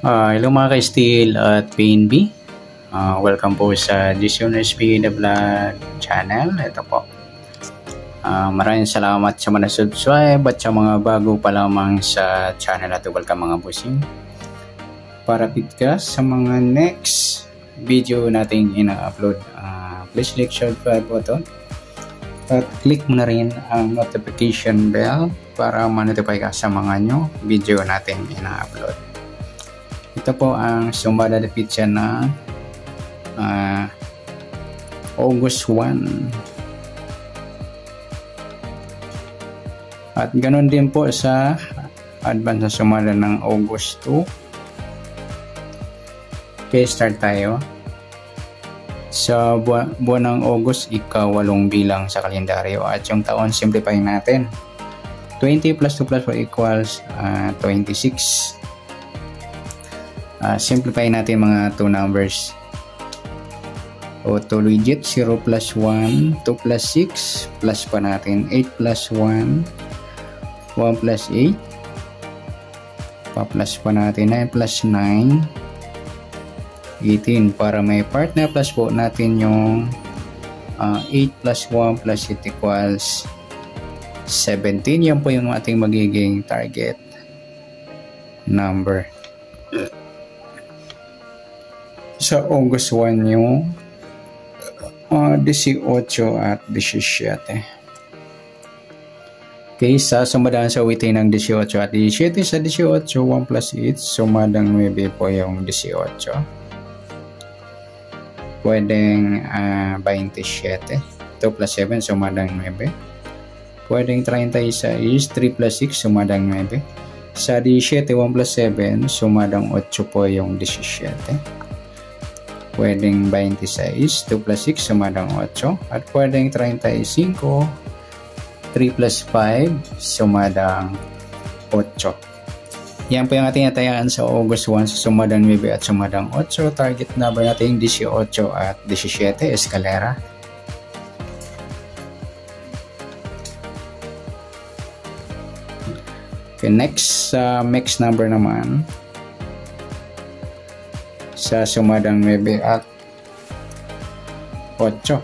Hello mga ka-Steel at PNB. Welcome po sa Disuners P The Vlog channel. Ito po. Maraming salamat sa mga subscribe at sa mga bago pa lamang sa channel at welcome mga busing. Para ka sa mga next video nating ina-upload, please click subscribe button at click mo na rin ang notification bell para ma-notify ka sa mga new video nating ina-upload. Ito po ang sumada de pizza na August 1. At ganoon din po sa advance na sumada ng August 2. Okay, start tayo. Sa buwan ng August, ika-8 bilang sa kalendaryo at yung taon simplify natin. 20 plus 2 plus 4 equals 26. Simplify natin mga 2 numbers o 2 digits. 0 plus 1, 2 plus 6, plus pa natin 8 plus 1, 1 plus 8, pa-plus pa natin 9 plus 9, 18. Para may part na plus po natin yung 8 plus 1 plus 8 equals 17. Yan po yung ating magiging target number. Sa August 1 yung 18 at 17. Okay, sa sumadaan sa witin ng 18 at 17 sa 18, 1 plus 8, sumadang 9 po yung 18. Pwedeng 27. 2 plus 7, sumadang 9. Pwedeng 36, 3 plus 6, sumadang 9. Sa 17, 1 plus 7, sumadang 8 po yung 17. Pwedeng 26, 2 plus 6, sumadang 8. At pwedeng 35, 3 plus 5, sumadang 8. Yan po yung ating natayaan sa August 1 sa sumadang 9 at sumadang 8. Target number natin 18 at 17, eskalera. Okay, next, mix number naman. Sa sumadang 9 at 8.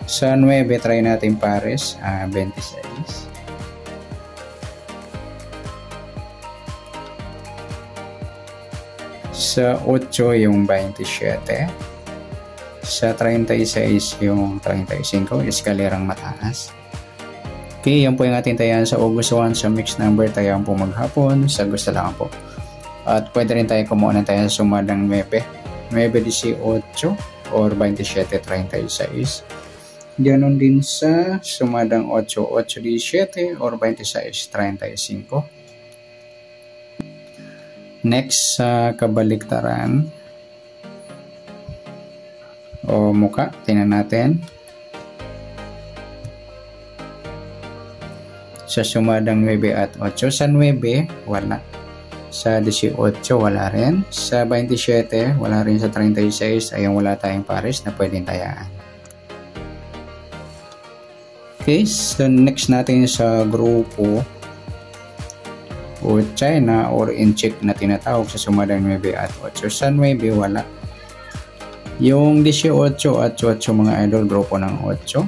Sa 9, try natin pares, 26. Sa 8, yung 27. Sa 36, yung 35, eskalerang mataas. Okay, yan po yung ating tayan sa August 1 sa mixed number. Tayan po maghapon, sa gusto lang po. At pwede rin tayo kumuha tayo sa sumadang 9, 18 or 27, 36. Ganon din sa sumadang 8, 8, 17 or 26, 35. Next, sa kabaliktaran o muka, tingnan natin. Sa sumadang 9 at 8, sa 9, wala. Sa 18, wala rin. Sa 27, wala rin. Sa 36, ayun, wala tayong pares na pwedeng tayaan. Okay, so next natin sa grupo o China or in-check na tinatawag sa sumadang 9 at 8. Sa 9, wala. Yung 18 at 8, mga idol, grupo ng 8.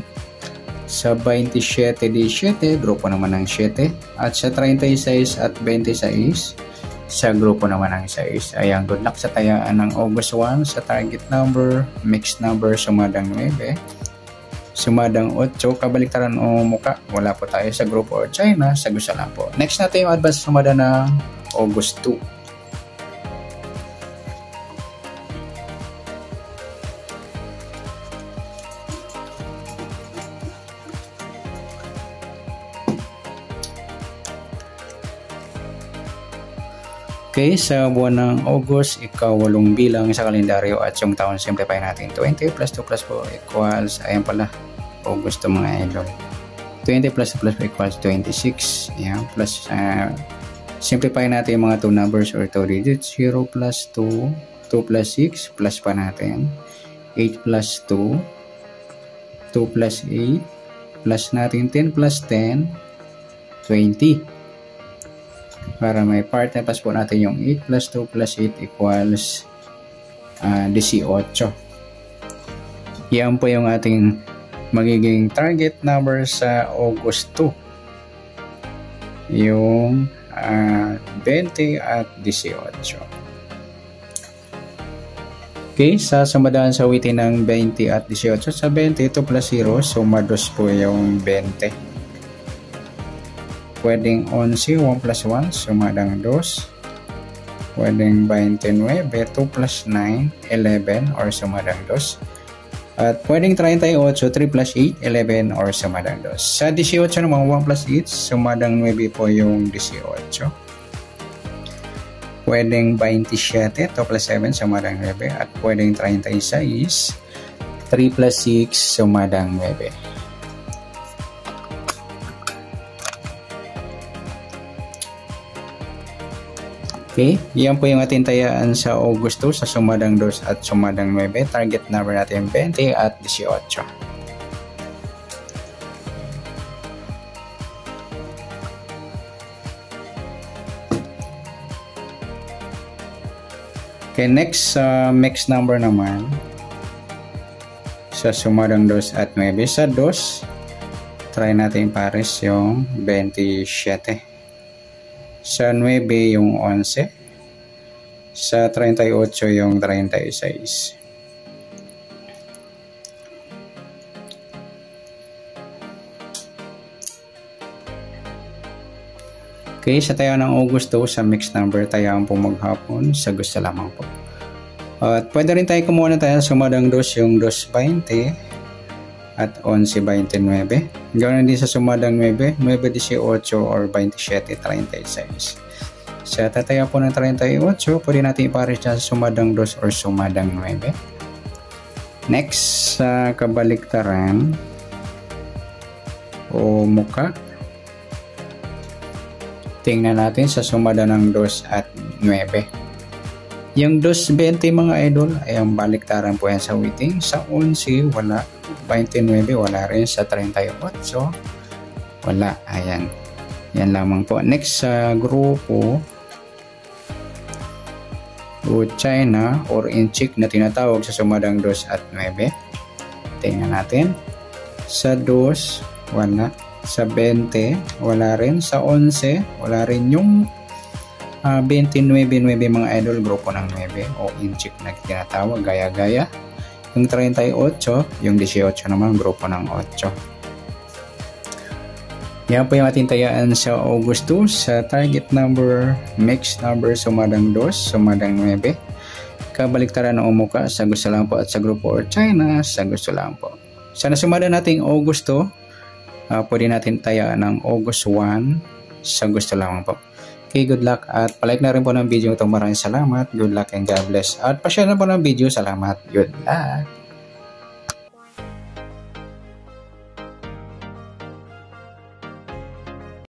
Sa 27, 17, grupo naman ng 7. At sa 36 at 26, sa grupo naman ng 6. Ayan, good luck sa tayaan ng August 1 sa target number, mixed number, sumadang 9, sumadang 8, kabaliktaran o muka, wala po tayo sa grupo or China, sa gusto lang po. Next natin yung advance sumada ng August 2. Okay, sa buwan ng August, ika-8 bilang sa kalendaryo at yung taon simplify natin. 20 plus 2 plus 4 equals, ayan pala, August to mga idol. 20 plus 2 plus 4 equals 26. Ayan, plus, simplify natin yung mga 2 numbers or 2 digits. 0 plus 2, 2 plus 6, plus pa natin. 8 plus 2, 2 plus 8, plus natin 10 plus 10, 20. para may part na pas po natin yung 8 plus 2 plus 8 equals 18. Yan po yung ating magiging target number sa August 2. Yung 20 at 18. Okay, sa sumadaan sa awitin ng 20 at 18, sa 20 ito plus 0, sumados po yung 20. Pwedeng 11, 1 plus 1, sumadang 2. Pwedeng 29, 2 plus 9, 11, or sumadang 2. At pwedeng 38, 3 plus 8, 11, or sumadang 2. Sa 18 naman, 1 plus 8, sumadang 9 po yung 18. Pwedeng 27, 2 plus 7, sumadang 9. At pwedeng 36, 3 plus 6, sumadang 9. Okay, yan po yung ating tayaan sa August 2 sa sumadang 2 at sumadang 9. Target number natin 20 at 18. Okay, next mixed number naman sa sumadang 2 at 9. Sa 2, try natin pares yung 27. Sa 9 yung 11. Sa 38 yung 36. Okay, sa tayo ng August 2 sa mixed number, tayo po maghapon sa gusto lamang po. At pwede rin tayo kumuha na tayo sumadang 2 yung 2.20 at 11.29. Ganoon din sa sumadang 9, 9.18 or 27.36. Sa tataya po ng 38, pwede natin ipares dyan sa sumadang 2 or sumadang 9. Next, sa kabaliktaran o muka, tingnan natin sa sumada ng 2 at 9. Yung 2.20 mga idol ay ang baliktaran po yan sa weighting. Sa 11 wala, 29 wala rin, sa 38 wala. Ayan, yan lamang po. Next sa grupo o China or inchik na tinatawag sa sumadang 2 at 9. Tingnan natin. Sa 2 wala, sa 20 wala rin, sa 11 wala rin, yung 29 mga idol, grupo ng 9 o inchik na tinatawag, gaya-gaya. Yung 38, yung 18 naman, grupo ng 8. Yan po yung ating tayaan sa August 2 sa target number, mixed number, sumadang 2, sumadang 9. Kabaliktaran ng umuka sa gusto lang po at sa grupo or China sa gusto lang po. Sa nasumada nating August 2, pwede natin tayaan ng August 1 sa gusto lamang po. Okay, good luck at palike na rin po ng video ito. Maraming salamat. Good luck and God bless. At pa-share na po ng video. Salamat. Good luck.